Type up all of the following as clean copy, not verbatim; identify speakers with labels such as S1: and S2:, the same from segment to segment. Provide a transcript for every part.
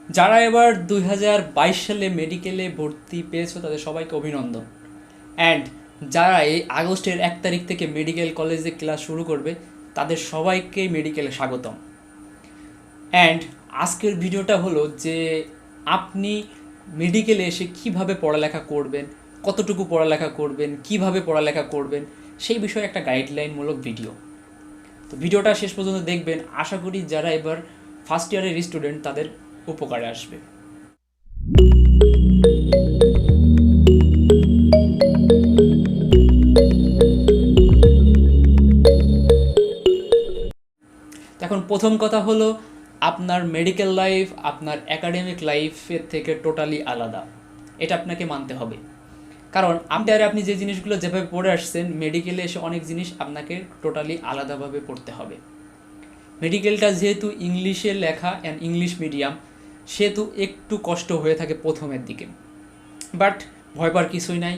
S1: যারা এবার 2022 সালে মেডিকেলে ভর্তি পেয়েছো তাদের সবাইকে অভিনন্দন। অ্যান্ড যারা এই আগস্টের 1 তারিখ থেকে মেডিকেল কলেজে ক্লাস শুরু করবে তাদের সবাইকে মেডিকেলে স্বাগতম। অ্যান্ড আজকের ভিডিওটা হলো যে আপনি মেডিকেলে এসে কিভাবে পড়ালেখা করবেন, কতটুকু পড়ালেখা করবেন, কিভাবে পড়ালেখা করবেন সেই বিষয়ে একটা গাইডলাইনমূলক ভিডিও। তো ভিডিওটা শেষ পর্যন্ত দেখবেন, আশা করি যারা এবার ফার্স্ট ইয়ারের স্টুডেন্ট তাদের উপকারে আসবে। এখন প্রথম কথা হলো, আপনার মেডিকেল লাইফ আপনার একাডেমিক লাইফের থেকে টোটালি আলাদা, এটা আপনাকে মানতে হবে। কারণ আপনি যে জিনিসগুলো যেভাবে পড়ে আসছেন, মেডিকেলে এসে অনেক জিনিস আপনাকে টোটালি আলাদাভাবে পড়তে হবে। মেডিকেলটা যেহেতু ইংলিশে লেখা অ্যান্ড ইংলিশ মিডিয়াম, সেহেতু একটু কষ্ট হয়ে থাকে প্রথমের দিকে, বাট ভয় পাওয়ার কিছুই নাই।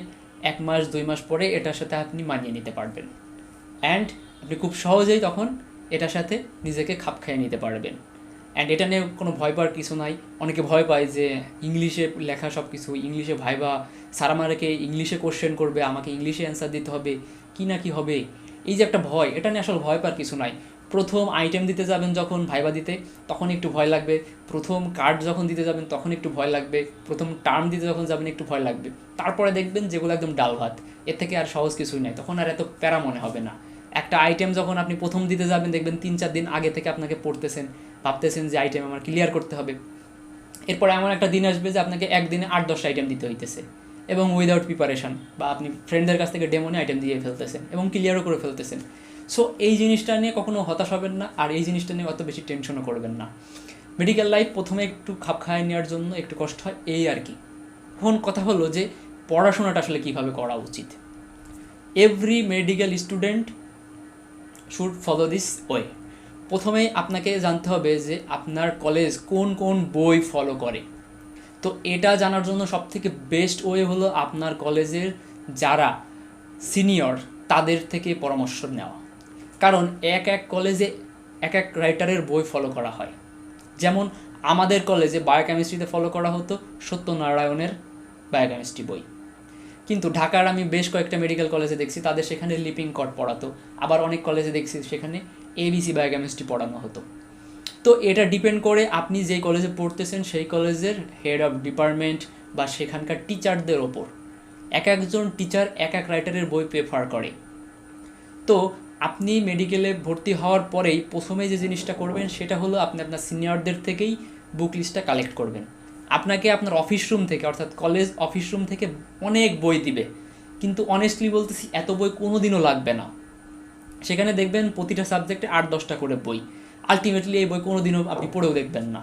S1: 1 মাস 2 মাস পরে এটার সাথে আপনি মানিয়ে নিতে পারবেন, অ্যান্ড আপনি খুব সহজেই তখন এটার সাথে নিজেকে খাপ খাইয়ে নিতে পারবেন। অ্যান্ড এটা নিয়ে কোনো ভয় পাওয়ার কিছু নাই। অনেকে ভয় পায় যে ইংলিশে লেখা সব কিছু, ইংলিশে ভাইবা, স্যার আমাকে ইংলিশে কোশ্চেন করবে, আমাকে ইংলিশে অ্যান্সার দিতে হবে, কি না কি হবে, এই যে একটা ভয়, এটা নিয়ে আসলে ভয় পাওয়ার কিছু নাই। প্রথম আইটেম দিতে যাবেন যখন ভাইবা দিতে, তখন একটু ভয় লাগবে। প্রথম কার্ড যখন দিতে যাবেন তখন একটু ভয় লাগবে। প্রথম টার্ম দিতে যখন যাবেন একটু ভয় লাগবে। তারপরে দেখবেন যেগুলো একদম ডাল ভাত, এর থেকে আর সহজ কিছুই নাই, তখন আর এত প্যারা মনে হবে না। একটা আইটেম যখন আপনি প্রথম দিতে যাবেন, দেখবেন 3-4 দিন আগে থেকে আপনাকে পড়তেছেন, ভাবতেছেন যে আইটেম আমার ক্লিয়ার করতে হবে। এরপরে এমন একটা দিন আসবে যে আপনাকে একদিনে 8-10 আইটেম দিতে হইতেছে, এবং উইদাউট প্রিপারেশন, বা আপনি ফ্রেন্ডদের কাছ থেকে ডেমো নিয়ে আইটেম দিয়ে ফেলতেছেন এবং ক্লিয়ারও করে ফেলতেছেন। সো এই জিনিসটা নিয়ে কখনো হতাশ হবেন না, আর এই জিনিসটা নিয়ে অত বেশি টেনশনও করবেন না। মেডিকেল লাইফ প্রথমে একটু খাপ খাইয়ে নেওয়ার জন্য একটু কষ্ট হয়, এই আর কি। এখন কথা হলো যে পড়াশোনাটা আসলে কীভাবে করা উচিত। Every medical student should follow this way. প্রথমেই আপনাকে জানতে হবে যে আপনার কলেজ কোন কোন বই ফলো করে। তো এটা জানার জন্য সবথেকে বেস্ট ওয়ে হলো আপনার কলেজের যারা সিনিয়র তাদের থেকে পরামর্শ নেওয়া। কারণ এক এক কলেজে এক এক রাইটারের বই ফলো করা হয়। যেমন আমাদের কলেজে বায়োকেমিস্ট্রিতে ফলো করা হতো সত্যনারায়ণের বায়োকেমিস্ট্রি বই, কিন্তু ঢাকার আমি বেশ কয়েকটা মেডিকেল কলেজে দেখছি তাদের সেখানে লিপিং কট পড়াতো, আবার অনেক কলেজে দেখছি সেখানে এবিসি বায়োকেমিস্ট্রি পড়ানো হতো। তো এটা ডিপেন্ড করে আপনি যেই কলেজে পড়তেছেন সেই কলেজের হেড অফ ডিপার্টমেন্ট বা সেখানকার টিচারদের ওপর। এক একজন টিচার এক এক রাইটারের বই প্রেফার করে। তো আপনি মেডিকেলে ভর্তি হওয়ার পরেই প্রথমে যে জিনিসটা করবেন সেটা হলো আপনি আপনার সিনিয়রদের থেকেই বুক লিস্টটা কালেক্ট করবেন। আপনাকে আপনার অফিস রুম থেকে, অর্থাৎ কলেজ অফিস রুম থেকে অনেক বই দিবে, কিন্তু অনেস্টলি বলতেছি এত বই কোনো দিনও লাগবে না। সেখানে দেখবেন প্রতিটা সাবজেক্টে 8-10টা করে বই। আলটিমেটলি এই বই কোনো দিনও আপনি পড়েও দেখবেন না।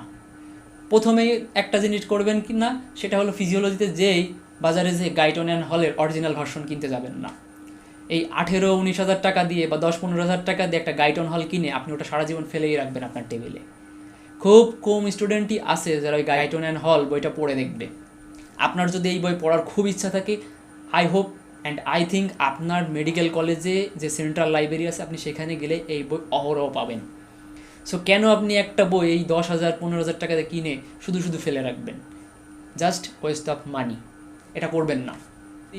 S1: প্রথমেই একটা জিনিস করবেন কি না, সেটা হলো ফিজিওলজিতে যেই বাজারে যে গাইটন অ্যান্ড হলের অরিজিনাল ভার্সন কিনতে যাবেন না। এই 18-19 হাজার টাকা দিয়ে বা 10-15 হাজার টাকা দিয়ে একটা গাইটন হল কিনে আপনি ওটা সারা জীবন ফেলেই রাখবেন আপনার টেবিলে। খুব কম স্টুডেন্টই আছে যারা ওই গাইটন অ্যান্ড হল বইটা পড়ে দেখবে। আপনার যদি এই বই পড়ার খুব ইচ্ছা থাকে, I hope and I think আপনার মেডিকেল কলেজে যে সেন্ট্রাল লাইব্রেরি আছে আপনি সেখানে গেলে এই বই অহরহ পাবেন। সো কেন আপনি একটা বই এই 10,000-15,000 টাকাতে কিনে শুধু শুধু ফেলে রাখবেন? জাস্ট ওয়েস্ট অফ মানি, এটা করবেন না।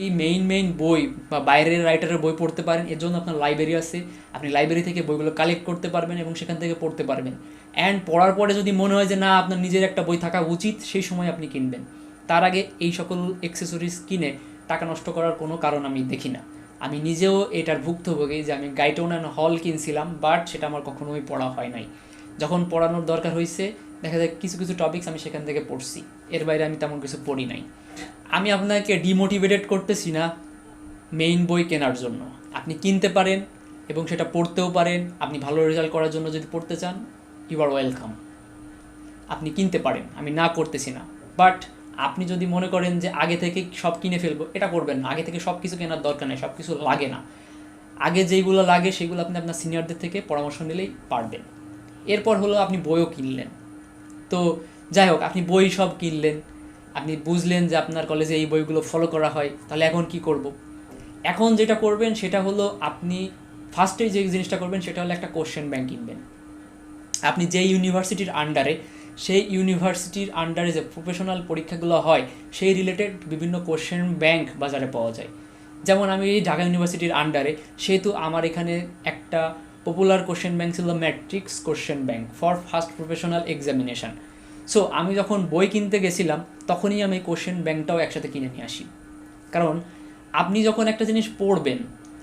S1: এই মেইন বই বা বাইরের রাইটারের বই পড়তে পারেন, এর জন্য আপনার লাইব্রেরি আছে, আপনি লাইব্রেরি থেকে বইগুলো কালেক্ট করতে পারবেন এবং সেখান থেকে পড়তে পারবেন। অ্যান্ড পড়ার পরে যদি মনে হয় যে না আপনার নিজের একটা বই থাকা উচিত, সেই সময় আপনি কিনবেন। তার আগে এই সকল অ্যাক্সেসরিজ কিনে টাকা নষ্ট করার কোনো কারণ আমি দেখি না। আমি নিজেও এটার ভুক্তভোগী যে আমি গাইটন অ্যান্ড হল কিনছিলাম, বাট সেটা আমার কখনোই পড়া হয় নাই। যখন পড়ানোর দরকার হয়েছে দেখা যায় কিছু কিছু টপিকস আমি সেখান থেকে পড়ছি, এর বাইরে আমি তেমন কিছু পড়ি নাই। আমি আপনাকে ডিমোটিভেটেড করতেছি না মেইন বই কেনার জন্য। আপনি কিনতে পারেন এবং সেটা পড়তেও পারেন। আপনি ভালো রেজাল্ট করার জন্য যদি পড়তে চান, ইউ আর ওয়েলকাম, আপনি কিনতে পারেন, আমি না করতেছি না। বাট আপনি যদি মনে করেন যে আগে থেকে সব কিনে ফেলবো, এটা করবেন না। আগে থেকে সব কিছু কেনার দরকার নেই, সব কিছু লাগে না। আগে যেইগুলো লাগে সেগুলো আপনি আপনার সিনিয়রদের থেকে পরামর্শ নিলেই পারবেন। এরপর হলো আপনি বইও কিনলেন। তো যাই হোক, আপনি বই সব কিনলেন, আপনি বুঝলেন যে আপনার কলেজে এই বইগুলো ফলো করা হয়, তাহলে এখন কি করব? এখন যেটা করবেন সেটা হলো আপনি ফার্স্টে যে জিনিসটা করবেন সেটা হলো একটা কোশ্চেন ব্যাংক কিনবেন। আপনি যে ইউনিভার্সিটির আন্ডারে সেই ইউনিভার্সিটির আন্ডারে যে প্রফেশনাল পরীক্ষাগুলো হয় সেই রিলেটেড বিভিন্ন কোশ্চেন ব্যাংক বাজারে পাওয়া যায়। যেমন আমি এই ঢাকা ইউনিভার্সিটির আন্ডারে, সেহেতু আমার এখানে একটা পপুলার কোশ্চেন ব্যাংক ছিল matrix question bank for first professional examination. So আমি যখন বই কিনতে গেছিলাম তখনই আমি কোশ্চেন ব্যাংকটাও একসাথে কিনে নিয়ে আসি। কারণ আপনি যখন একটা জিনিস পড়বেন,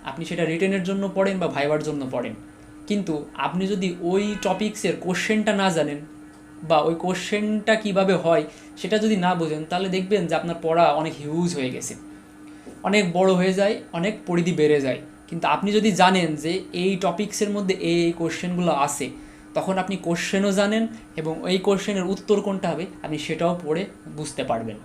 S1: আপনি সেটা রিটেনের জন্য পড়েন বা ভাইবার জন্য পড়েন, কিন্তু আপনি যদি ওই টপিক্সের কোশ্চেনটা না জানেন বা ওই কোশ্চেনটা কীভাবে হয় সেটা যদি না বোঝেন, তাহলে দেখবেন যে আপনার পড়া অনেক হিউজ হয়ে গেছে, অনেক বড় হয়ে যায়, অনেক পরিধি বেড়ে যায়। কিন্তু আপনি যদি জানেন যে এই টপিক্সের মধ্যে এই কোশ্চেনগুলো আছে, তখন আপনি কোশ্চেনও জানেন এবং এই কোশ্চেনের উত্তর কোনটা হবে আপনি সেটাও পড়ে বুঝতে পারবেন।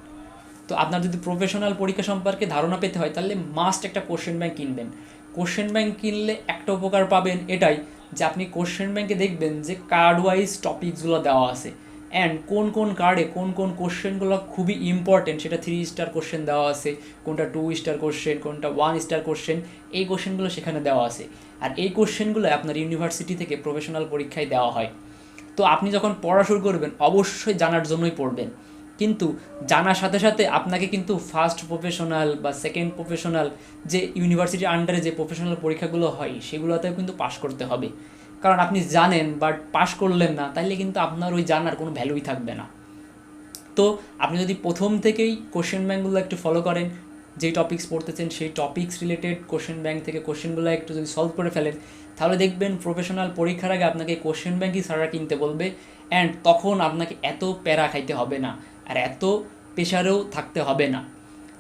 S1: তো আপনার যদি প্রফেশনাল পরীক্ষা সম্পর্কে ধারণা পেতে হয় তাহলে মাস্ট একটা কোশ্চেন ব্যাংক কিনবেন। কোশ্চেন ব্যাংক কিনলে একটা উপকার পাবেন এটাই যে আপনি কোশ্চেন ব্যাংকে দেখবেন যে কার্ড ওয়াইজ টপিকসগুলো দেওয়া আছে, অ্যান্ড কোন কোন কার্ডে কোন কোন কোশ্চেনগুলো খুবই ইম্পর্টেন্ট সেটা 3 স্টার কোশ্চেন দেওয়া আছে, কোনটা 2 স্টার কোশ্চেন, কোনটা 1 স্টার কোশ্চেন, এই কোশ্চেনগুলো সেখানে দেওয়া আছে। আর এই কোশ্চেনগুলো আপনার ইউনিভার্সিটি থেকে প্রফেশনাল পরীক্ষায় দেওয়া হয়। তো আপনি যখন পড়া শুরু করবেন অবশ্যই জানার জন্যই পড়বেন, কিন্তু জানার সাথে সাথে আপনাকে কিন্তু ফার্স্ট প্রফেশনাল বা সেকেন্ড প্রফেশনাল যে ইউনিভার্সিটির আন্ডারে যে প্রফেশনাল পরীক্ষাগুলো হয় সেগুলোতেও কিন্তু পাশ করতে হবে। কারণ আপনি জানেন বাট পাশ করলেন না, তাইলে কিন্তু আপনার ওই জানার কোনো ভ্যালুই থাকবে না। তো আপনি যদি প্রথম থেকেই কোশ্চেন ব্যাংকগুলো একটু ফলো করেন, যেই টপিক্স পড়তেছেন সেই টপিক্স রিলেটেড কোশ্চেন ব্যাংক থেকে কোশ্চেনগুলো একটু যদি সলভ করে ফেলেন, তাহলে দেখবেন প্রফেশনাল পরীক্ষার আগে আপনাকে কোশ্চেন ব্যাংকই সারা কিনতে বলবে, অ্যান্ড তখন আপনাকে এত প্যারা খাইতে হবে না আর এত প্রেশারেও থাকতে হবে না।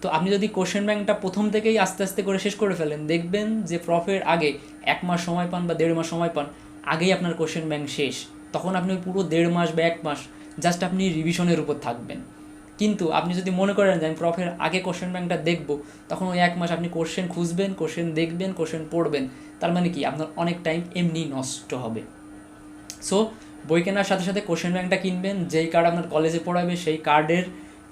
S1: তো আপনি যদি কোশ্চেন ব্যাংকটা প্রথম থেকেই আস্তে আস্তে করে শেষ করে ফেলেন, দেখবেন যে প্রফের আগে 1 মাস সময় পান বা 1.5 মাস সময় পান, আগেই আপনার কোশ্চেন ব্যাংক শেষ। তখন আপনি পুরো 1.5 মাস বা 1 মাস জাস্ট আপনি রিভিশনের উপর থাকবেন। কিন্তু আপনি যদি মনে করেন যে আমি প্রফের আগে কোশ্চেন ব্যাংকটা দেখব, তখন ওই 1 মাস আপনি কোশ্চেন খুঁজবেন, কোশ্চেন দেখবেন, কোশ্চেন পড়বেন, তার মানে কি আপনার অনেক টাইম এমনি নষ্ট হবে। সো বই কেনার সাথে সাথে কোশ্চেন ব্যাংকটা কিনবেন, যেই কার্ড আপনার কলেজে পড়াবে সেই কার্ডের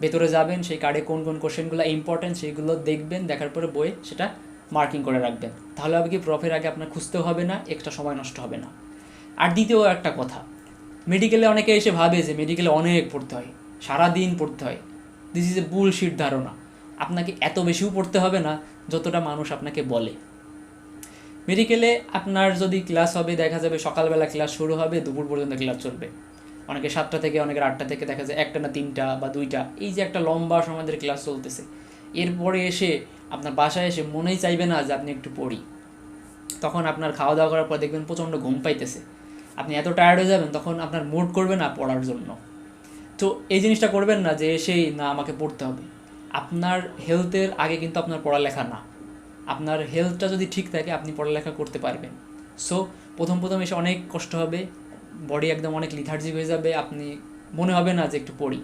S1: ভেতরে যাবেন, সেই কার্ডে কোন কোন কোশ্চেনগুলো ইম্পর্টেন্ট সেইগুলো দেখবেন, দেখার পরে বইয়ে সেটা মার্কিং করে রাখবেন। তাহলে হবে কি প্রফের আগে আপনার খুঁজতেও হবে না, এক্সট্রা সময় নষ্ট হবে না। আর দ্বিতীয় একটা কথা, মেডিকেলে অনেকে এসে ভাবে যে মেডিকেলে অনেক পড়তে হয়, সারাদিন পড়তে হয়। দিস ইজ এ বুলশিট ধারণা। আপনাকে এত বেশিও পড়তে হবে না যতটা মানুষ আপনাকে বলে। মেডিকেলে আপনার যদি ক্লাস হবে, দেখা যাবে সকালবেলা ক্লাস শুরু হবে, দুপুর পর্যন্ত ক্লাস চলবে। অনেকে 7টা থেকে, অনেকের 8টা থেকে, দেখা যায় 1টা না 3টা বা 2টা, এই যে একটা লম্বা সময়ের ক্লাস চলতেছে, এরপরে এসে আপনার বাসায় এসে মনেই চাইবে না যে আপনি একটু পড়ি। তখন আপনার খাওয়া দাওয়া করার পর দেখবেন প্রচণ্ড ঘুম পাইতেছে, আপনি এত টায়ার্ড হয়ে যাবেন, তখন আপনার মুড করবে না পড়ার জন্য। তো এই জিনিসটা করবেন না যে এসেই না আমাকে পড়তে হবে। আপনার হেলথের আগে কিন্তু আপনার পড়ালেখা না। আপনার হেলথটা যদি ঠিক থাকে আপনি পড়ালেখা করতে পারবেন। সো প্রথম প্রথম এসে অনেক কষ্ট হবে, বডি একদম অনেক লিথার্জিক হয়ে যাবে, আপনি মনে হবে না যে একটু পড়ি।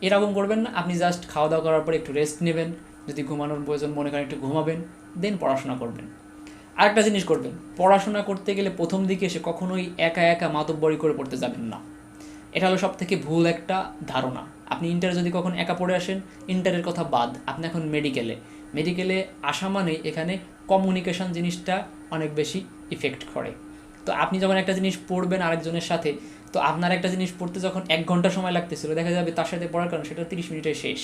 S1: এরকম করবেন না, আপনি জাস্ট খাওয়া দাওয়া করার পরে একটু রেস্ট নেবেন, যদি ঘুমানোর প্রয়োজন মনে করেন একটু ঘুমাবেন, দেন পড়াশোনা করবেন। আরেকটা জিনিস করবেন, পড়াশোনা করতে গেলে প্রথম দিকে এসে কখনোই একা একা মাতব্বরি করে পড়তে যাবেন না। এটা হলো সব থেকে ভুল একটা ধারণা। আপনি ইন্টারে যদি কখন একা পড়ে আসেন, ইন্টারের কথা বাদ, আপনি এখন মেডিকেলে আসা মানেই এখানে কমিউনিকেশন জিনিসটা অনেক বেশি ইফেক্ট করে। তো আপনি যখন একটা জিনিস পড়বেন আরেকজনের সাথে, তো আপনার একটা জিনিস পড়তে যখন 1 ঘন্টা সময় লাগতেছিল, দেখা যাবে তার সাথে পড়ার কারণে সেটা 30 মিনিটে শেষ।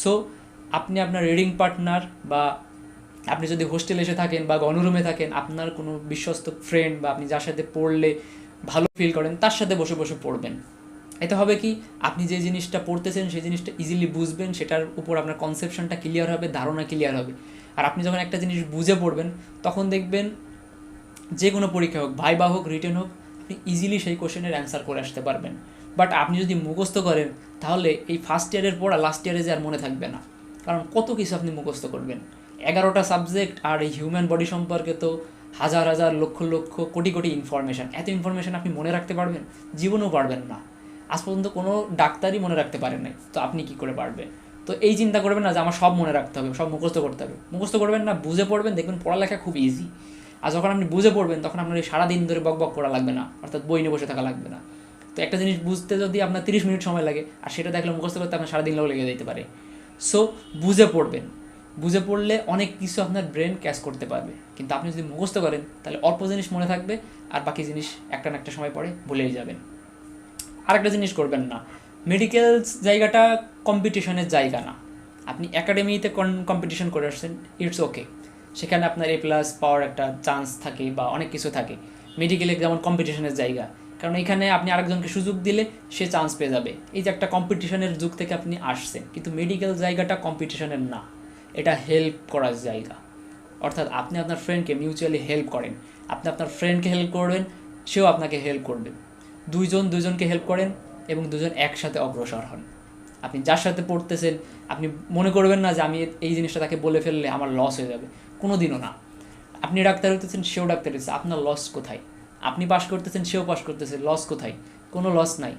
S1: সো আপনি আপনার রিডিং পার্টনার বা আপনি যদি হোস্টেলে এসে থাকেন বা গণরুমে থাকেন, আপনার কোনো বিশ্বস্ত ফ্রেন্ড বা আপনি যার সাথে পড়লে ভালো ফিল করেন তার সাথে বসে বসে পড়বেন। এতে হবে কি, আপনি যে জিনিসটা পড়তেছেন সেই জিনিসটা ইজিলি বুঝবেন, সেটার উপর আপনার কনসেপশনটা ক্লিয়ার হবে, ধারণা ক্লিয়ার হবে। আর আপনি যখন একটা জিনিস বুঝে পড়বেন, তখন দেখবেন যে কোনো পরীক্ষা হোক, ভাইবা হোক, রিটেন হোক, আপনি ইজিলি সেই কোশ্চেনের অ্যান্সার করে আসতে পারবেন। বাট আপনি যদি মুখস্থ করেন, তাহলে এই ফার্স্ট ইয়ারের পড়া লাস্ট ইয়ারে যে আর মনে থাকবে না। কারণ কত কিছু আপনি মুখস্থ করবেন, 11টা সাবজেক্ট, আর এই হিউম্যান বডি সম্পর্কে তো হাজার হাজার লক্ষ লক্ষ কোটি কোটি ইনফরমেশান। এত ইনফরমেশান আপনি মনে রাখতে পারবেন? জীবনেও পারবেন না। আজ পর্যন্ত কোনো ডাক্তারই মনে রাখতে পারেন নাই, তো আপনি কি করে পারবেন? তো এই চিন্তা করবেন না যে আমার সব মনে রাখতে হবে, সব মুখস্থ করতে হবে। মুখস্থ করবেন না, বুঝে পড়বেন, দেখবেন পড়ালেখা খুব ইজি। আর যখন আপনি বুঝে পড়বেন, তখন আপনার এই সারাদিন ধরে বক বক করা লাগবে না, অর্থাৎ বই নিয়ে বসে থাকা লাগবে না। তো একটা জিনিস বুঝতে যদি আপনার 30 মিনিট সময় লাগে, আর সেটা দেখলে মুখস্থ করতে আপনার সারাদিন লেগে যেতে পারে। সো বুঝে পড়বেন, বুঝে পড়লে অনেক কিছু আপনার ব্রেন ক্যাচ করতে পারবে। কিন্তু আপনি যদি মুখস্থ করেন, তাহলে অল্প জিনিস মনে থাকবে, আর বাকি জিনিস একটা না একটা সময় পরে ভুলেই যাবেন। আরেকটা জিনিস করবেন না, মেডিকেল জায়গাটা কম্পিটিশনের জায়গা না। আপনি একাডেমিতে কম্পিটিশন করে আসছেন, ইটস ওকে, সেখানে আপনার A+ পাওয়ার একটা চান্স থাকে বা অনেক কিছু থাকে। মেডিকেলে যেমন কম্পিটিশনের জায়গা, কারণ এখানে আপনি আরেকজনকে সুযোগ দিলে সে চান্স পেয়ে যাবে। এই যে একটা কম্পিটিশনের যুগ থেকে আপনি আসছেন, কিন্তু মেডিকেল জায়গাটা কম্পিটিশনের না, এটা হেল্প করার জায়গা। অর্থাৎ আপনি আপনার ফ্রেন্ডকে মিউচুয়ালি হেল্প করেন, আপনি আপনার ফ্রেন্ডকে হেল্প করবেন, সেও আপনাকে হেল্প করবে, দুজনকে হেল্প করেন এবং দুজন একসাথে অগ্রসর হন। আপনি যার সাথে পড়তেছেন আপনি মনে করবেন না যে আমি এই জিনিসটা তাকে বলে ফেললে আমার লস হয়ে যাবে, কোনো দিনও না। আপনি ডাক্তার হতেছেন, সেও ডাক্তার হচ্ছে, আপনার লস কোথায়? আপনি পাশ করতেছেন, সেও পাশ করতেছে, লস কোথায়? কোনো লস নাই।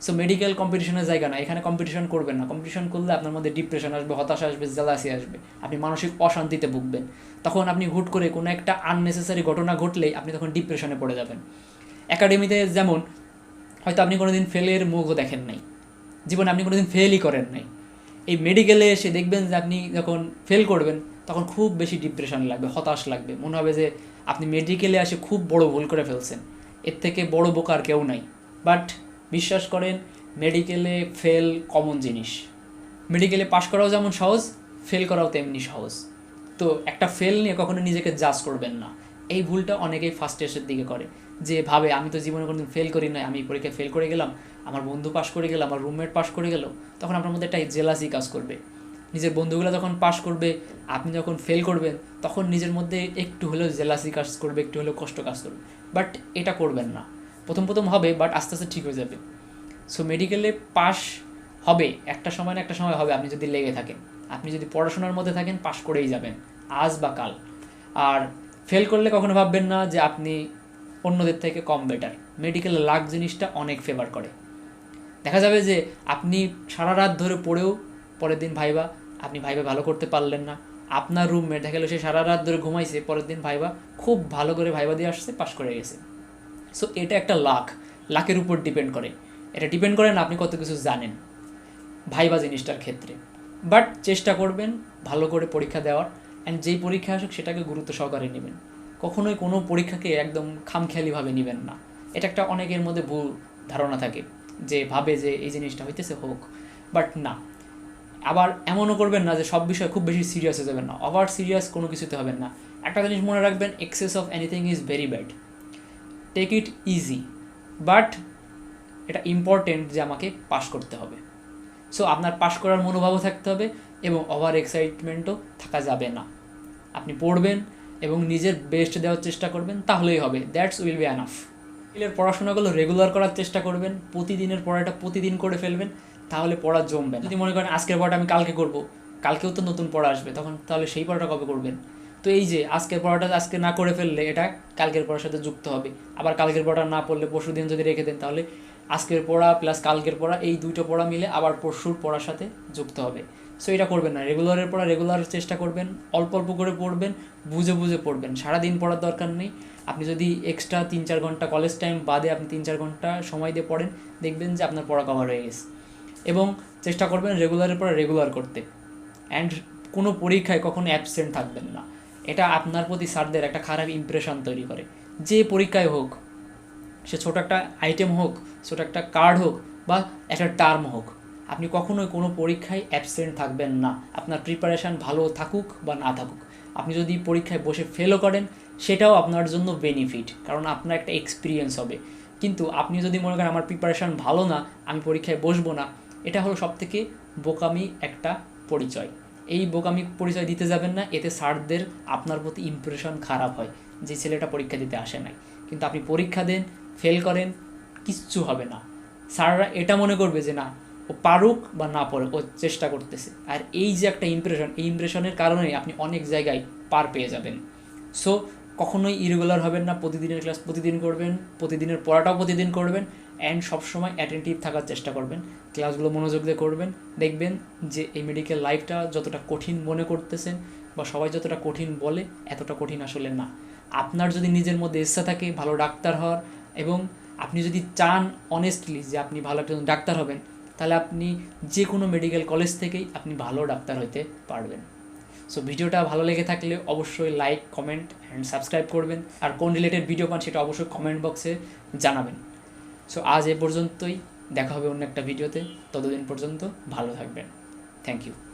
S1: সো মেডিকেল কম্পিটিশনের জায়গা না, এখানে কম্পিটিশন করবেন না। কম্পিটিশন করলে আপনার মধ্যে ডিপ্রেশন আসবে, হতাশা আসবে, জেলাসি আসবে, আপনি মানসিক অশান্তিতে ভুগবেন। তখন আপনি হুট করে কোনো একটা আননেসেসারি ঘটনা ঘটলেই আপনি তখন ডিপ্রেশনে পড়ে যাবেন। একাডেমিতে যেমন হয়তো আপনি কোনো দিন ফেলের মুখও দেখেন নাই, জীবনে আপনি কোনো দিন ফেলই করেন নাই, এই মেডিকেলে এসে দেখবেন যে আপনি যখন ফেল করবেন তখন খুব বেশি ডিপ্রেশন লাগবে, হতাশ লাগবে, মনে হবে যে আপনি মেডিকেলে এসে খুব বড় ভুল করে ফেলছেন, এর থেকে বড় বোকার কেউ নাই। বাট বিশ্বাস করেন, মেডিকেলে ফেল কমন জিনিস। মেডিকেলে পাশ করাও যেমন সহজ, ফেল করাও তেমনি সহজ। তো একটা ফেল নিয়ে কখনো নিজেকে জাজ করবেন না। এই ভুলটা অনেকেই ফার্স্ট ইয়ারের দিকে করে, যে ভাবে আমি তো জীবনে কোনোদিন ফেল করি নাই, আমি পরীক্ষায় ফেল করে গেলাম, আমার বন্ধু পাশ করে গেল, আমার রুমমেট পাশ করে গেল, তখন আপনার মধ্যে একটা জেলাসি কাজ করবে। নিজের বন্ধুগুলো যখন পাশ করবে, আপনি যখন ফেল করবেন, তখন নিজের মধ্যে একটু হলেও জেলাসি কাজ করবে, একটু হলেও কষ্ট কাজ করবে। বাট এটা করবেন না। প্রথম হবে, বাট আস্তে আস্তে ঠিক হয়ে যাবে। সো মেডিকেলে পাশ হবে, একটা সময় না একটা সময় হবে, আপনি যদি লেগে থাকেন, আপনি যদি পড়াশোনার মধ্যে থাকেন, পাশ করেই যাবেন আজ বা কাল। আর ফেল করলে কখনো ভাববেন না যে আপনি অন্যদের থেকে কম বেটার। মেডিকেলে লাক জিনিসটা অনেক ফেভার করে। দেখা যাবে যে আপনি সারা রাত ধরে পড়েও পরের দিন ভাইবা, আপনি ভাইবা ভালো করতে পারলেন না, আপনার রুমমেট দেখা গেলো সে সারা রাত ধরে ঘুমাইছে, পরের দিন ভাইবা খুব ভালো করে ভাইবা দিয়ে আসছে, পাশ করে গেছে। সো এটা একটা লাকের উপর ডিপেন্ড করে। এটা ডিপেন্ড করে না আপনি কত কিছু জানেন ভাইবা জিনিসটার ক্ষেত্রে। বাট চেষ্টা করবেন ভালো করে পরীক্ষা দেওয়ার, অ্যান্ড যেই পরীক্ষা আসুক সেটাকে গুরুত্ব সহকারে নেবেন। কখনোই কোনো পরীক্ষাকে একদম খামখেয়ালিভাবে নেবেন না। এটা একটা অনেকের মধ্যে ভুল ধারণা থাকে, যে ভাবে যে এই জিনিসটা হইতেছে হোক, বাট না। আবার এমনও করবেন না যে সব বিষয়ে খুব বেশি সিরিয়াস হয়ে যাবেন না, ওভার সিরিয়াস কোনো কিছুতে হবেন না। একটা জিনিস মনে রাখবেন, excess of anything is very bad, take it easy, but এটা ইম্পর্টেন্ট যে আমাকে পাস করতে হবে। সো আপনার পাস করার মনোভাবও থাকতে হবে এবং ওভার এক্সাইটমেন্টও থাকা যাবে না। আপনি পড়বেন এবং নিজের বেস্ট দেওয়ার চেষ্টা করবেন, তাহলেই হবে, দ্যাটস উইল বি এনাফ। এর পড়াশোনাগুলো রেগুলার করার চেষ্টা করবেন, প্রতিদিনের পড়াটা প্রতিদিন করে ফেলবেন, তাহলে পড়া জমবে। যদি মনে করেন আজকের পড়াটা আমি কালকে করব, কালকেও তো নতুন পড়া আসবে, তখন তাহলে সেই পড়াটা কবে করবেন? তো এই যে আজকের পড়াটা আজকে না করে ফেললে এটা কালকের পড়ার সাথে যুক্ত হবে। আবার কালকের পড়া না পড়লে পরশু দিন যদি রেখে দেন, তাহলে আজকের পড়া প্লাস কালকের পড়া, এই দুটো পড়া মিলে আবার পরশুর পড়ার সাথে যুক্ত হবে। সো এটা করবেন না, রেগুলারের পড়া রেগুলার চেষ্টা করবেন, অল্প অল্প করে পড়বেন, বুঝে বুঝে পড়বেন, সারাদিন পড়ার দরকার নেই। আপনি যদি এক্সট্রা 3-4 ঘন্টা কলেজ টাইম বাদে আপনি 3-4 ঘন্টা সময় দিয়ে পড়েন, দেখবেন যে আপনার পড়া কভার হয়ে গেছে। এবং চেষ্টা করবেন রেগুলারের পড়া রেগুলার করতে, অ্যান্ড কোনো পরীক্ষায় কখনো অ্যাবসেন্ট থাকবেন না। এটা আপনার প্রতি স্যারদের একটা খারাপ ইমপ্রেশন তৈরি করে। যে পরীক্ষায় হোক, সে ছোট একটা আইটেম হোক, ছোট একটা কার্ড হোক বা একটা টার্ম হোক, আপনি কখনোই কোনো পরীক্ষায় অ্যাবসেন্ট থাকবেন না। আপনার প্রিপারেশান ভালো থাকুক বা না থাকুক, আপনি যদি পরীক্ষায় বসে ফেলও করেন, সেটাও আপনার জন্য বেনিফিট, কারণ আপনার একটা এক্সপিরিয়েন্স হবে। কিন্তু আপনি যদি মনে করেন আমার প্রিপারেশান ভালো না, আমি পরীক্ষায় বসবো না, এটা হলো সবথেকে বোকামি একটা পরিচয়। এই বোকামি পরিচয় দিতে যাবেন না, এতে স্যারদের আপনার প্রতি ইমপ্রেশন খারাপ হয় যে ছেলেটা পরীক্ষা দিতে আসে নাই। কিন্তু আপনি পরীক্ষা দেন, ফেল করেন, কিচ্ছু হবে না। স্যাররা এটা মনে করবে যে না, ও পারুক বা না পারুক, ও চেষ্টা করতেছে। আর এই যে একটা ইমপ্রেশন, এই ইমপ্রেশনের কারণেই আপনি অনেক জায়গায় পার পেয়ে যাবেন। সো কখনোই ইরেগুলার হবেন না, প্রতিদিনের ক্লাস প্রতিদিন করবেন, প্রতিদিনের পড়াটাও প্রতিদিন করবেন, অ্যান্ড সবসময় অ্যাটেন্টিভ থাকার চেষ্টা করবেন, ক্লাসগুলো মনোযোগ দিয়ে করবেন। দেখবেন যে এই মেডিকেল লাইফটা যতটা কঠিন মনে করতেছেন বা সবাই যতটা কঠিন বলে, এতটা কঠিন আসলে না। আপনার যদি নিজের মধ্যে ইচ্ছা থাকে ভালো ডাক্তার হওয়ার, এবং আপনি যদি চান অনেস্টলি যে আপনি ভালো একজন ডাক্তার হবেন, তাহলে আপনি যে কোনো মেডিকেল কলেজ থেকেই আপনি ভালো ডাক্তার হতে পারবেন। সো ভিডিওটা ভালো লেগে থাকলে অবশ্যই লাইক, কমেন্ট অ্যান্ড সাবস্ক্রাইব করবেন। আর কোন রিলেটেড ভিডিও পান সেটা অবশ্যই কমেন্ট বক্সে জানাবেন। সো আজ এ পর্যন্তই, দেখা হবে অন্য একটা ভিডিওতে। ততদিন পর্যন্ত ভালো থাকবেন। Thank you.